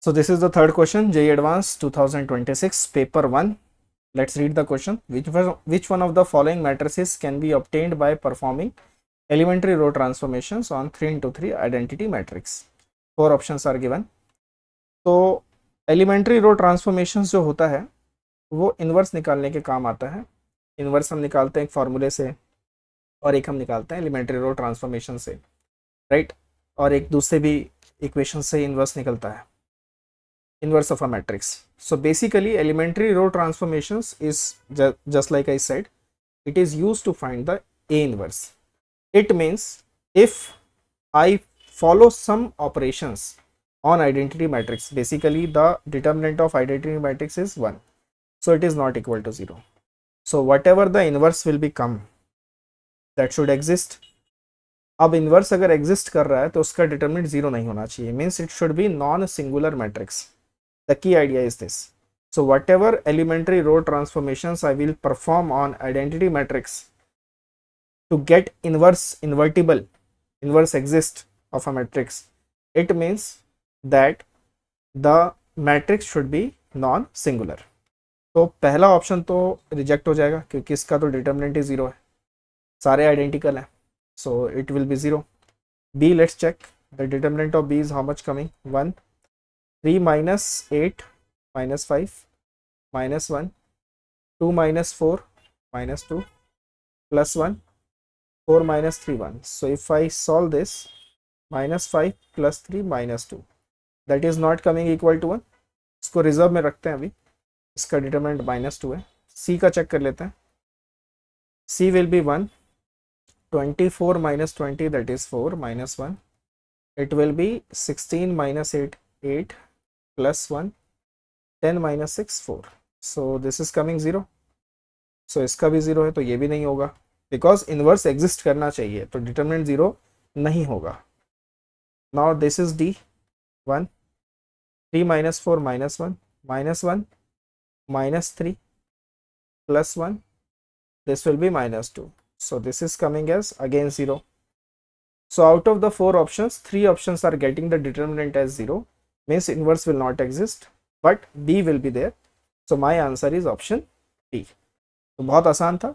So this is the third question, JEE Advanced 2026, paper 1. Let's read the question. Which one of the following matrices can be obtained by performing elementary row transformations on 3 into 3 identity matrix? 4 options are given. तो elementary रो transformations जो होता है वो inverse निकालने के काम आता है. इन्वर्स हम निकालते हैं एक फार्मूले से और एक हम निकालते हैं एलिमेंट्री रो ट्रांसफॉर्मेशन से, राइट. और एक दूसरे भी इक्वेशन से इन्वर्स निकलता है, inverse of a matrix. So basically elementary row transformations is just like I said, it is used to find the A inverse. It means if I follow some operations on identity matrix, basically the determinant of identity matrix is 1, so it is not equal to 0. So whatever the inverse will become, that should exist. अब inverse अगर exist कर रहा है तो उसका determinant 0 नहीं होना चाहिए, means it should be non singular matrix. The key idea is this. So whatever elementary row transformations I will perform on identity matrix to get inverse exist of a matrix, it means that the matrix should be non singular. तो पहला option तो reject हो जाएगा क्योंकि इसका तो determinant ही 0 है, सारे आइडेंटिकल हैं, so it will be 0. B, let's check. The determinant of B is how much coming? 1. 3 minus 8 minus 5 minus 1, 2 minus 4 minus 2 plus 1, 4 minus 3 1. So if I solve this, minus 5 plus 3 minus 2, that is not coming equal to 1. इसको reserve में रखते हैं अभी, इसका determinant -2 है. C का check कर लेते हैं. C will be 1. 24 minus 20, that is 4 minus 1. It will be 16 minus 8 8 plus 1, 10 minus 6 4. So this is coming 0. So इसका भी 0 है तो ये भी नहीं होगा, बिकॉज इनवर्स एग्जिस्ट करना चाहिए तो डिटरमिनेंट 0 नहीं होगा. Now this is D. 1. 3 minus 4 minus 1 minus 1 minus 3 plus 1, this will be -2. So this is coming as again 0. So out of the 4 options, 3 options are getting the determinant as 0, means inverse will not exist, but B will be there. So my answer is option B. तो बहुत आसान था.